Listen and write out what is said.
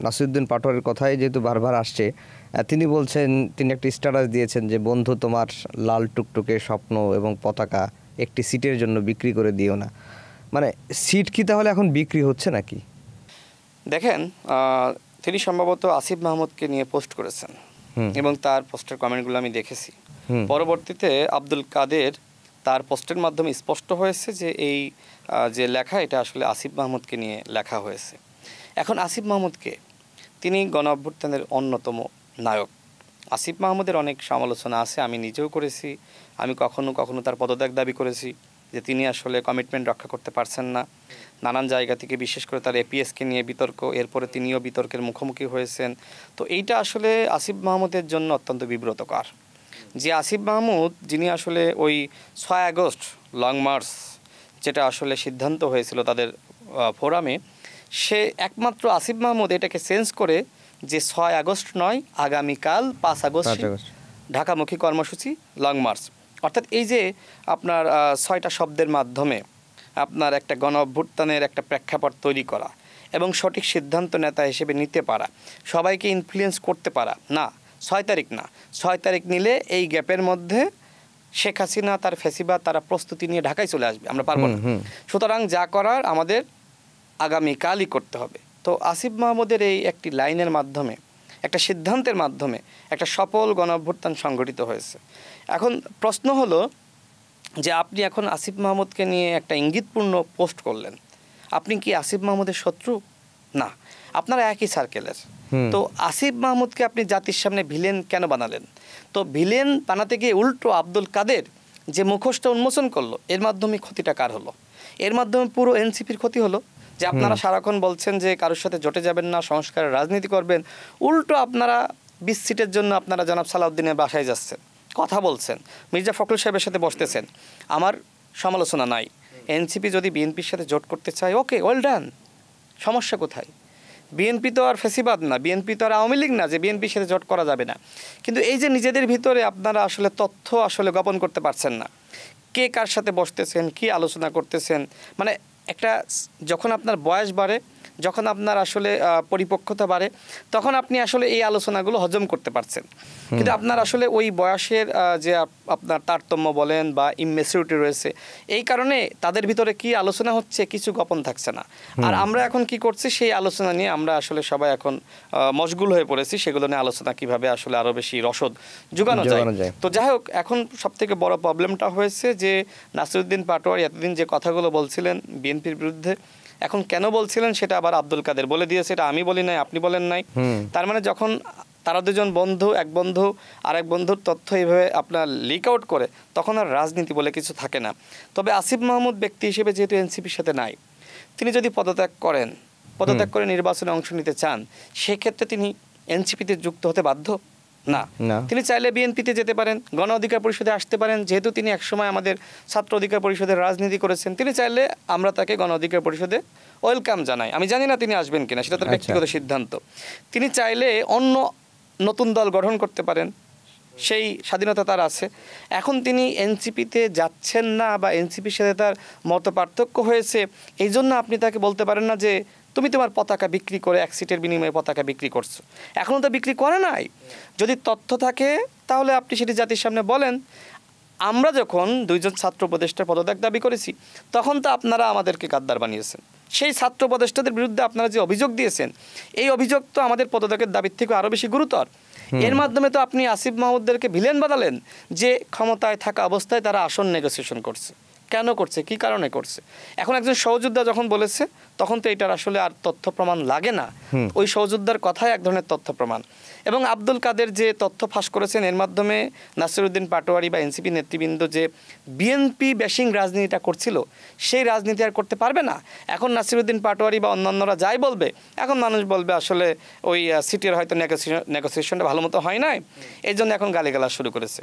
নাসিরউদ্দিন পাটোয়ারির কথাই যেহেতু বারবার আসছে, তিনি বলছেন, তিনি একটা স্ট্যাটাস দিয়েছেন যে বন্ধু তোমার লাল টুকটুকে স্বপ্ন এবং পতাকা একটি সিটের জন্য বিক্রি করে দিও না। মানে সিট কি তাহলে এখন বিক্রি হচ্ছে নাকি? দেখেন, তিনি সম্ভবত আসিফ মাহমুদকে নিয়ে পোস্ট করেছেন এবং তার পোস্টের কমেন্টগুলো আমি দেখেছি। পরবর্তীতে আব্দুল কাদের তার পোস্টের মাধ্যমে স্পষ্ট হয়েছে যে এই যে লেখা এটা আসলে আসিফ মাহমুদকে নিয়ে লেখা হয়েছে। এখন আসিফ মাহমুদকে, তিনি গণ অভ্যুত্থানের অন্যতম নায়ক। আসিফ মাহমুদের অনেক সমালোচনা আছে, আমি নিজেও করেছি। আমি কখনো কখনো তার পদত্যাগ দাবি করেছি যে তিনি আসলে কমিটমেন্ট রক্ষা করতে পারছেন না। নানান জায়গা থেকে, বিশেষ করে তার এপিএসকে নিয়ে বিতর্ক, এরপরে তিনিও বিতর্কের মুখোমুখি হয়েছেন। তো এইটা আসলে আসিফ মাহমুদের জন্য অত্যন্ত বিব্রতকর যে আসিফ মাহমুদ, যিনি আসলে ওই 6 আগস্ট লং মার্চ যেটা আসলে সিদ্ধান্ত হয়েছিল তাদের ফোরামে, সে একমাত্র আসিফ মাহমুদ এটাকে চেঞ্জ করে যে 6 আগস্ট নয়, আগামীকাল 5 আগস্ট ঢাকামুখী কর্মসূচি লং মার্চ। অর্থাৎ এই যে আপনার 6টা শব্দের মাধ্যমে আপনার একটা গণ অভ্যুত্থানের একটা প্রেক্ষাপট তৈরি করা এবং সঠিক সিদ্ধান্ত নেতা হিসেবে নিতে পারা, সবাইকে ইনফ্লুয়েন্স করতে পারা, না 6 তারিখ না, 6 তারিখ নিলে এই গ্যাপের মধ্যে শেখ হাসিনা তার ফ্যাসিবাদ তারা প্রস্তুতি নিয়ে ঢাকায় চলে আসবে, আমরা পারবো না। সুতরাং যা করার আমাদের আগামীকালই করতে হবে। তো আসিফ মাহমুদের এই একটি লাইনের মাধ্যমে, একটা সিদ্ধান্তের মাধ্যমে একটা সফল গণ অভ্যুত্থান সংগঠিত হয়েছে। এখন প্রশ্ন হলো যে আপনি এখন আসিফ মাহমুদকে নিয়ে একটা ইঙ্গিতপূর্ণ পোস্ট করলেন, আপনি কি আসিফ মাহমুদের শত্রু? না, আপনারা একই সার্কেলের। তো আসিফ মাহমুদকে আপনি জাতির সামনে ভিলেন কেন বানালেন? তো ভিলেন বানাতে গিয়ে উল্টো আব্দুল কাদের যে মুখোশটা উন্মোচন করলো, এর মাধ্যমে ক্ষতিটা কার হলো? এর মাধ্যমে পুরো এনসিপির ক্ষতি হলো। যে আপনারা সারাক্ষণ বলছেন যে কারোর সাথে জোটে যাবেন না, সংস্কারের রাজনীতি করবেন, উল্টো আপনারা 20 সিটের জন্য আপনারা জনাব সালাউদ্দিনের বাসায় যাচ্ছেন, কথা বলছেন, মির্জা ফখরুল সাহেবের সাথে বসতেছেন। আমার সমালোচনা নাই, এনসিপি যদি বিএনপির সাথে জোট করতে চায়, ওকে, ওয়েল ডান, সমস্যা কোথায়? বিএনপি তো আর ফ্যাসিবাদ না, বিএনপি তো আর আওয়ামী লীগ না যে বিএনপির সাথে জোট করা যাবে না। কিন্তু এই যে নিজেদের ভিতরে আপনারা আসলে তথ্য আসলে গোপন করতে পারছেন না, কে কার সাথে বসতেছেন, কি আলোচনা করতেছেন, মানে একটা যখন আপনার বয়স বাড়ে, যখন আপনার আসলে পরিপক্কতা বাড়ে, তখন আপনি আসলে এই আলোচনাগুলো হজম করতে পারছেন। কিন্তু আপনার আসলে ওই বয়সের যে আপনার তারতম্য বলেন বা ইম্যাচুরিটি রয়েছে, এই কারণে তাদের ভিতরে কি আলোচনা হচ্ছে কিছু গোপন থাকছে না। আর আমরা এখন কি করছি, সেই আলোচনা নিয়ে আমরা আসলে সবাই এখন মশগুল হয়ে পড়েছি, সেগুলো নিয়ে আলোচনা কিভাবে আসলে আরও বেশি রসদ যোগানো যায়। তো যাই হোক, এখন সবথেকে বড় প্রবলেমটা হয়েছে যে নাসিরউদ্দিন পাটোয়ারি এতদিন যে কথাগুলো বলছিলেন বিএনপির বিরুদ্ধে, এখন কেন বলছিলেন সেটা আবার আব্দুল কাদের বলে দিয়েছে, এটা আমি বলি নাই, আপনি বলেন নাই। তার মানে যখন তারা দুজন বন্ধু, এক বন্ধু আর এক বন্ধুর তথ্য এইভাবে আপনার লিক আউট করে, তখন আর রাজনীতি বলে কিছু থাকে না। তবে আসিফ মাহমুদ ব্যক্তি হিসেবে যেহেতু এনসিপির সাথে নাই, তিনি যদি পদত্যাগ করে নির্বাচনে অংশ নিতে চান, সেক্ষেত্রে তিনি এনসিপিতে যুক্ত হতে বাধ্য না। তিনি চাইলে বিএনপিতে যেতে পারেন, গণ অধিকার পরিষদে আসতে পারেন, যেহেতু তিনি একসময় আমাদের ছাত্র অধিকার পরিষদের রাজনীতি করেছেন, তিনি চাইলে আমরা তাকে গণ অধিকার পরিষদে ওয়েলকাম জানাই। আমি জানি না তিনি আসবেন কিনা, সেটা তার ব্যক্তিগত সিদ্ধান্ত। তিনি চাইলে অন্য নতুন দল গঠন করতে পারেন, সেই স্বাধীনতা তার আছে। এখন তিনি এনসিপিতে যাচ্ছেন না বা এনসিপির সাথে তার মত পার্থক্য হয়েছে, এই জন্য আপনি তাকে বলতে পারেন না যে তুমি তোমার পতাকা বিক্রি করে 1 সিটের বিনিময়ে পতাকা বিক্রি করছো। এখনও তো বিক্রি করে নাই। যদি তথ্য থাকে তাহলে আপনি সেটি জাতির সামনে বলেন। আমরা যখন 2 জন ছাত্র উপদেষ্টার পদত্যাগ দাবি করেছি, তখন তো আপনারা আমাদেরকে গাদ্দার বানিয়েছেন। সেই ছাত্র উপদেষ্টাদের বিরুদ্ধে আপনারা যে অভিযোগ দিয়েছেন, এই অভিযোগ তো আমাদের পদত্যাগের দাবির থেকে আরও বেশি গুরুতর। এর মাধ্যমে তো আপনি আসিফ মাহমুদদেরকে ভিলেন বানালেন যে ক্ষমতায় থাকা অবস্থায় তারা আসন নেগোসিয়েশন করছে। কেন করছে, কি কারণে করছে? এখন একজন সহযোদ্ধা যখন বলেছে, তখন তো এটার আসলে আর তথ্য প্রমাণ লাগে না, ওই সহযোদ্ধার কথাই এক ধরনের তথ্য প্রমাণ। এবং আব্দুল কাদের যে তথ্য ফাঁস করেছেন, এর মাধ্যমে নাসিরউদ্দিন পাটোয়ারি বা এনসিপি নেতৃবৃন্দ যে বিএনপি ব্যাশিং রাজনীতিটা করছিল, সেই রাজনীতি আর করতে পারবে না। এখন নাসিরউদ্দিন পাটোয়ারি বা অন্যান্যরা যাই বলবে, এখন মানুষ বলবে আসলে ওই সিটির হয়তো নেগোসিয়েশনটা ভালো মতো হয় নাই, এই জন্য এখন গালিগালাজ শুরু করেছে।